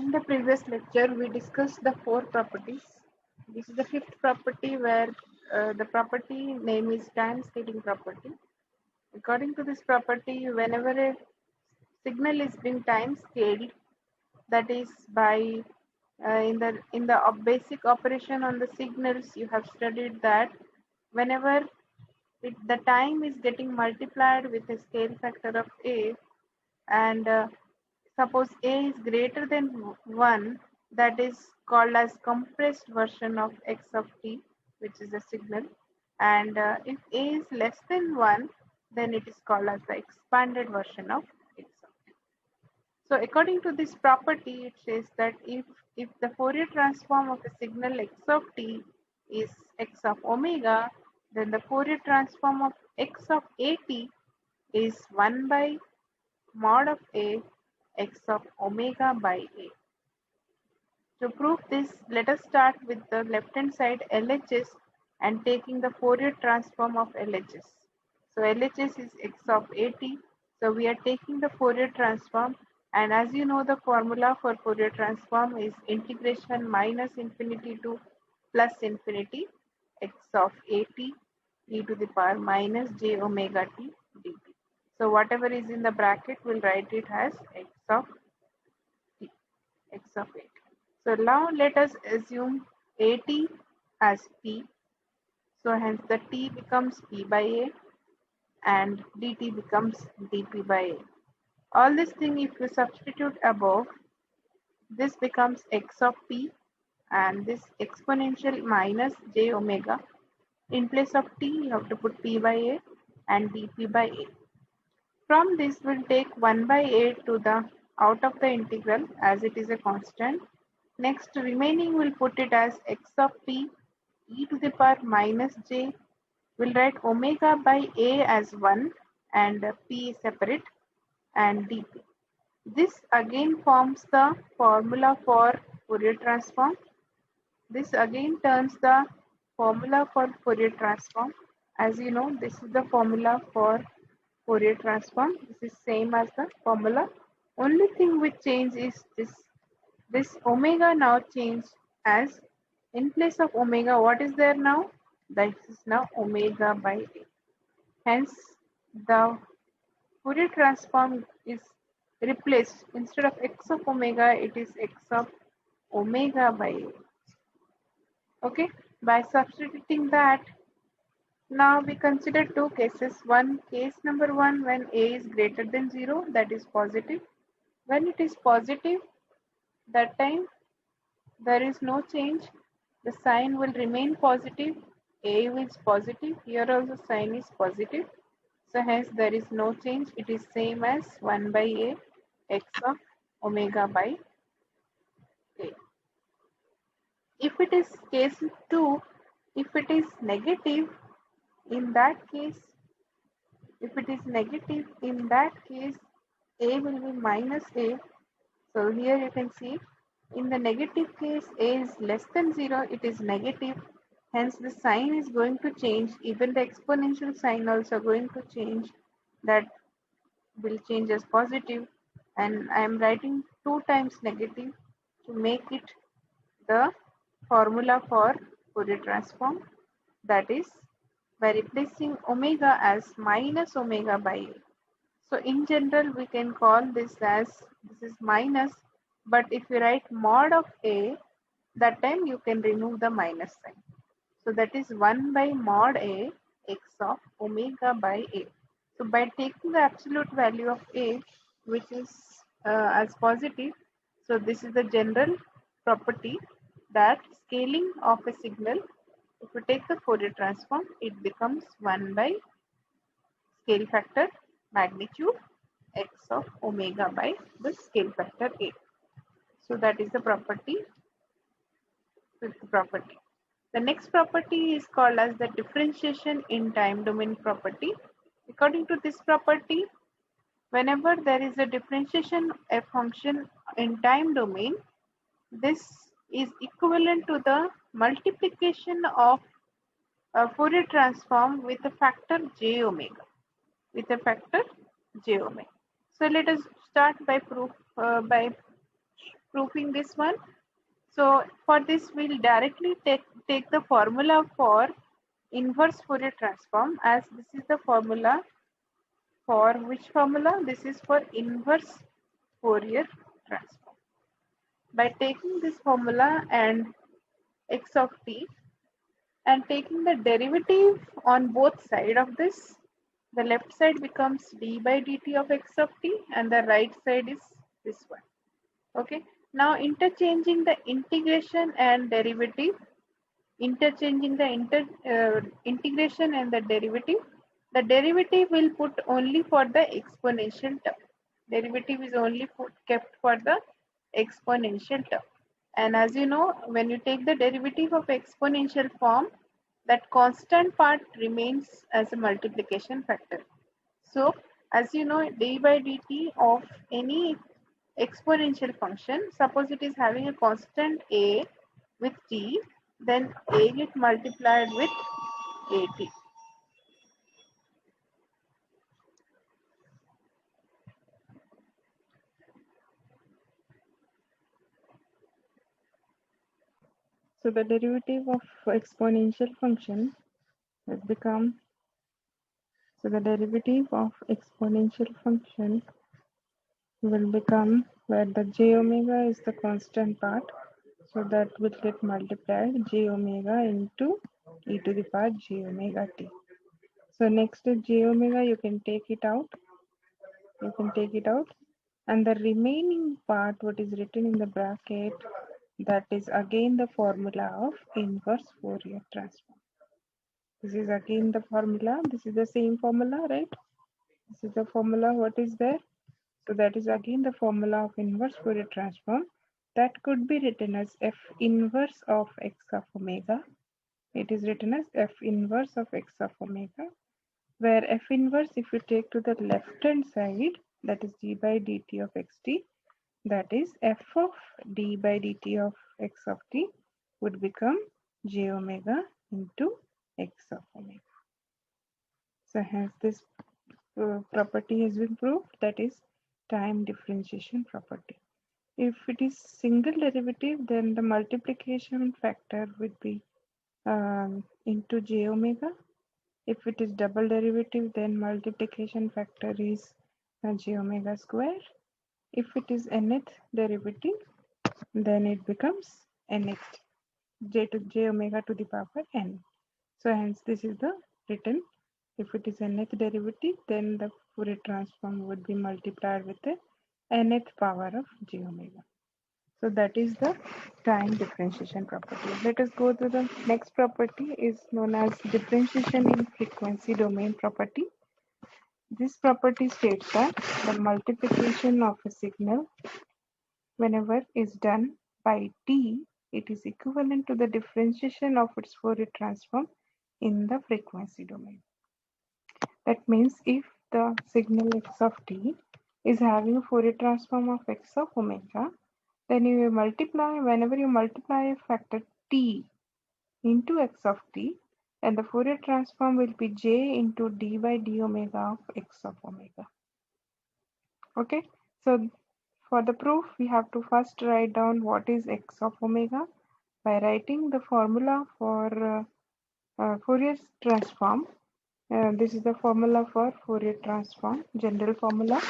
In the previous lecture, we discussed the four properties. This is the fifth property where the property name is time scaling property. According to this property, whenever a signal is being time scaled, that is by in the basic operation on the signals, you have studied that whenever the time is getting multiplied with a scale factor of a, and suppose a is greater than 1, that is called as compressed version of x of t, which is a signal. And if a is less than 1, then it is called as the expanded version of x of t. So according to this property, it says that if the Fourier transform of a signal x of t is x of omega, then the Fourier transform of x of at is 1 by mod of a x of omega by a. To prove this, let us start with the left hand side LHS and taking the Fourier transform of LHS. So LHS is x of at. So we are taking the Fourier transform, and as you know, the formula for Fourier transform is integration minus infinity to plus infinity x of at e to the power minus j omega t dt. So whatever is in the bracket, we'll write it as x of t, x of 8. So now let us assume at as p. So hence the t becomes p by a and dt becomes dp by a. All this thing, if you substitute above, this becomes x of p, and this exponential minus j omega. In place of t, you have to put p by a and dp by a. From this, we'll take 1 by a to the out of the integral, as it is a constant. Next, remaining we'll put it as x of p e to the power minus j. We'll write omega by a as 1 and p separate, and dp. This again forms the formula for Fourier transform. This again turns the formula for Fourier transform. As you know, this is the formula for Fourier transform. This is same as the formula. Only thing which change is this omega now changed, as in place of omega, what is there now? That is now omega by a. Hence, the Fourier transform is replaced. Instead of x of omega, it is x of omega by a. Okay, by substituting that, now we consider two cases. Case number one, when a is greater than 0, that is positive. When it is positive, that time there is no change. The sign will remain positive. A is positive. Here also sign is positive. So hence there is no change. It is same as 1 by a x of omega by a. If it is case 2, if it is negative, in that case, if it is negative, in that case, a will be minus a. So here you can see, in the negative case, a is less than 0, it is negative. Hence the sign is going to change. Even the exponential sign also going to change. That will change as positive. And I am writing 2 times negative to make it the formula for Fourier transform. That is by replacing omega as minus omega by a. So in general, we can call this as, this is minus, but if you write mod of a, that time you can remove the minus sign. So that is 1 by mod a x of omega by a. So by taking the absolute value of a, which is as positive, so this is the general property that scaling of a signal, if you take the Fourier transform, it becomes 1 by scale factor magnitude x of omega by the scale factor a. So that is the property, fifth property. The next property is called as the differentiation in time domain property. According to this property, whenever there is a differentiation f function in time domain, this is equivalent to the multiplication of a Fourier transform with a factor j omega. With a factor j omega. So let us start by proofing this one. So for this, we'll directly take the formula for inverse Fourier transform, as this is the formula for which formula? This is for inverse Fourier transform. By taking this formula and x of t and taking the derivative on both sides of this, the left side becomes d by dt of x of t and the right side is this one. Okay. Now interchanging the integration and derivative, interchanging the integration and the derivative will put only for the exponential term. Derivative is only kept for the exponential term. And as you know, when you take the derivative of exponential form, that constant part remains as a multiplication factor. So as you know, d by dt of any exponential function, suppose it is having a constant a with t, then a get multiplied with at. So the derivative of exponential function has become, so the derivative of exponential function will become where the j omega is the constant part, so that will get multiplied j omega into e to the power j omega t. So next is j omega, you can take it out, and the remaining part what is written in the bracket, that is again the formula of inverse Fourier transform. This is again the formula, this is the same formula, right? This is the formula what is there. So that is again the formula of inverse Fourier transform, that could be written as f inverse of x of omega. It is written as f inverse of x of omega, where f inverse, if you take to the left hand side, that is d by dt of xt, that is f of d by dt of x of t would become j omega into x of omega. So hence this property has been proved, that is time differentiation property. If it is single derivative, then the multiplication factor would be into j omega. If it is double derivative, then multiplication factor is j omega square. If it is nth derivative, then it becomes nth, j omega to the power n. So hence this is the written. If it is nth derivative, then the Fourier transform would be multiplied with the nth power of j omega. So that is the time differentiation property. Let us go to the next property, is known as differentiation in frequency domain property. This property states that the multiplication of a signal, whenever is done by t, it is equivalent to the differentiation of its Fourier transform in the frequency domain. That means if the signal x of t is having a Fourier transform of x of omega, then you multiply, whenever you multiply a factor t into x of t, and the Fourier transform will be j into d by d omega of x of omega. Okay, so for the proof, we have to first write down what is x of omega by writing the formula for Fourier transform. This is the formula for Fourier transform, general formula.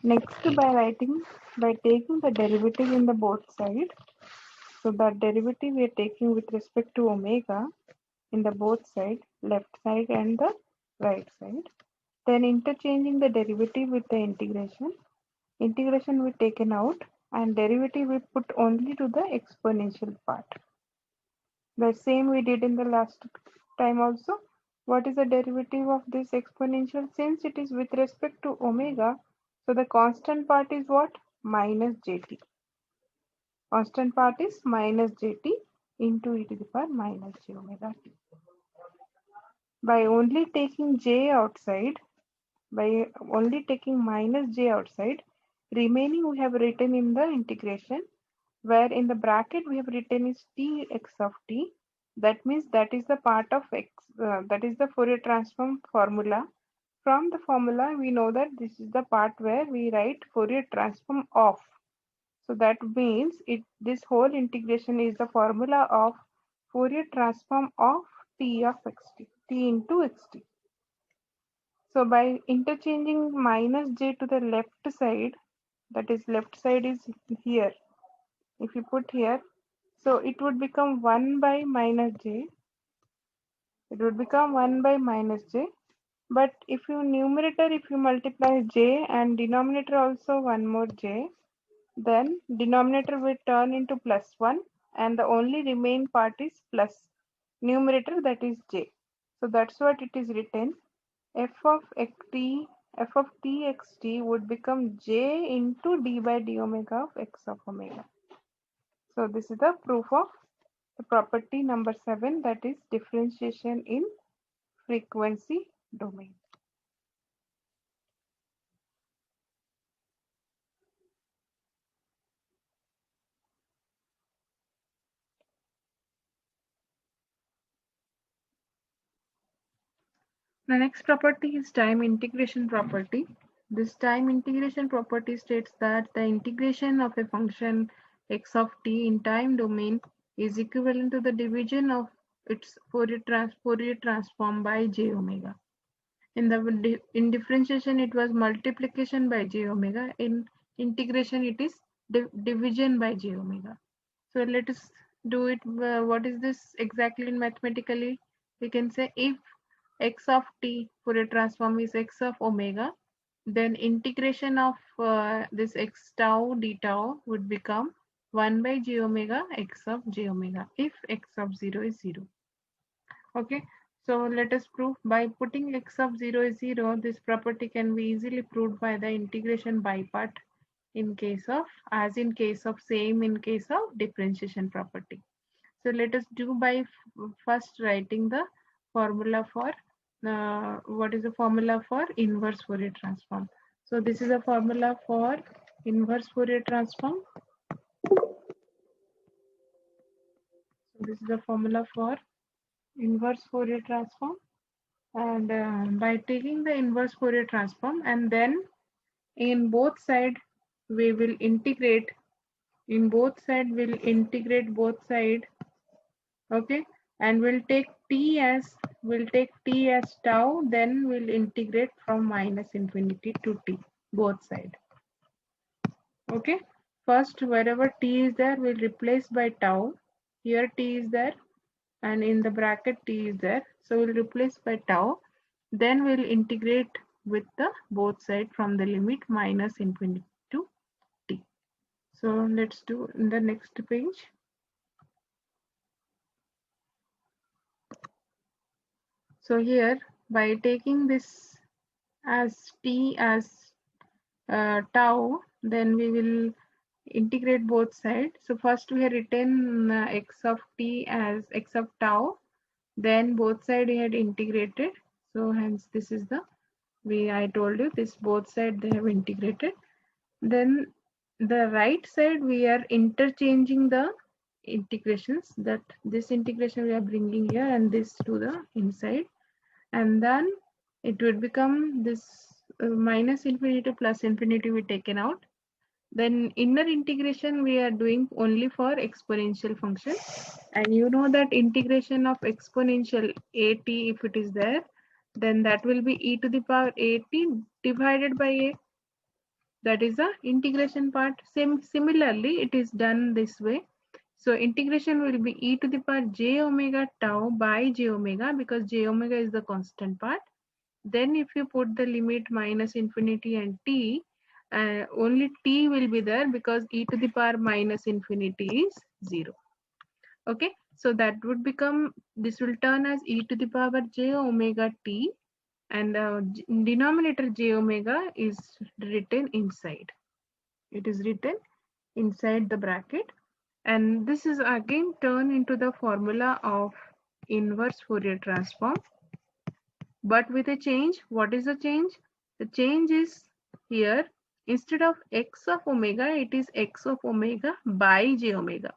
Next, by taking the derivative in the both sides. So that derivative we are taking with respect to omega in the both side, left side and the right side. Then interchanging the derivative with the integration. Integration we taken out and derivative we put only to the exponential part. The same we did in the last time also. What is the derivative of this exponential? Since it is with respect to omega, so the constant part is what? Minus jt. Constant part is minus jt into e to the power minus j omega t. By only taking j outside, by only taking minus j outside, remaining we have written in the integration, where in the bracket we have written is t x of t. That means that is the part of x, that is the Fourier transform formula. From the formula, we know that this is the part where we write Fourier transform of. So that means this whole integration is the formula of Fourier transform of t of xt, t into xt. So by interchanging minus j to the left side, that is left side is here. If you put here, so it would become 1 by minus j. It would become 1 by minus j. But if you numerator, if you multiply j and denominator also one more j, then denominator will turn into plus 1 and the only remain part is plus numerator, that is j. So that's what it is written. F of t xt would become j into d by d omega of x of omega. So this is the proof of the property number 7, that is differentiation in frequency domain. The next property is time integration property. This time integration property states that the integration of a function x of t in time domain is equivalent to the division of its Fourier transform by j omega. In differentiation, it was multiplication by j omega. In integration, it is division by j omega. So let us do it. What is this exactly in mathematically? We can say if x of t Fourier transform is x of omega, then integration of this x tau d tau would become 1 by j omega x of j omega if x of 0 is 0. Okay, so let us prove by putting x of 0 is 0. This property can be easily proved by the integration by part in case of, as in case of same in case of differentiation property. So let us do by first writing the formula for what is the formula for inverse Fourier transform. So this is a formula for inverse Fourier transform. So this is the formula for inverse Fourier transform, and by taking the inverse Fourier transform and then in both side we will integrate, in both side we'll integrate both side. Okay, and we'll take t as tau, then we'll integrate from minus infinity to t both side. Okay, first wherever t is there we'll replace by tau. Here t is there and in the bracket t is there, so we'll replace by tau, then we'll integrate with the both side from the limit minus infinity to t. So let's do in the next page. So here by taking this as t as tau, then we will integrate both sides. So first we have written x of t as x of tau, then both side we had integrated. So hence this is the way I told you, this both side they have integrated. Then the right side we are interchanging the integrations, that this integration we are bringing here and this to the inside, and then it would become this minus infinity to plus infinity we taken out. Then inner integration we are doing only for exponential function, and you know that integration of exponential at, if it is there, then that will be e to the power at divided by a. That is the integration part. Similarly, it is done this way. So integration will be e to the power j omega tau by j omega, because j omega is the constant part. Then if you put the limit minus infinity and t, only t will be there because e to the power minus infinity is 0. Okay, so that would become, this will turn as e to the power j omega t, and denominator j omega is written inside. It is written inside the bracket, and this is again turned into the formula of inverse Fourier transform, but with a change. What is the change? The change is here, instead of x of omega, it is x of omega by j omega.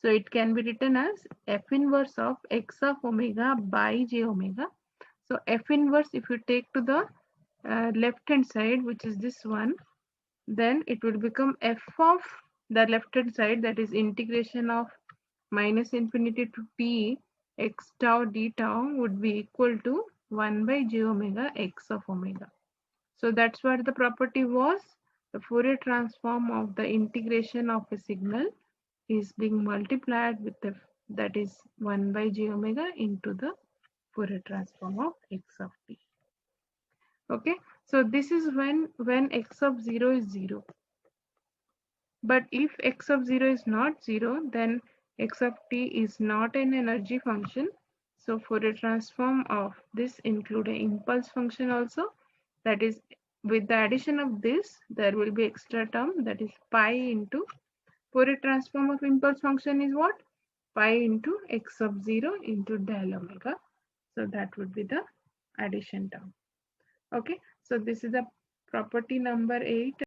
So it can be written as f inverse of x of omega by j omega. So f inverse, if you take to the left hand side, which is this one, then it will become f of the left hand side, that is integration of minus infinity to t x tau d tau would be equal to 1 by j omega x of omega. So that's what the property was. The Fourier transform of the integration of a signal is being multiplied with the, that is 1 by j omega into the Fourier transform of x of t. Okay, so this is when x of 0 is 0. But if x of 0 is not 0, then x of t is not an energy function. So Fourier transform of this include an impulse function also. That is, with the addition of this, there will be extra term, that is pi into Fourier transform of impulse function is what? Pi into x of 0 into del omega. So that would be the addition term. Okay, so this is the property number 8.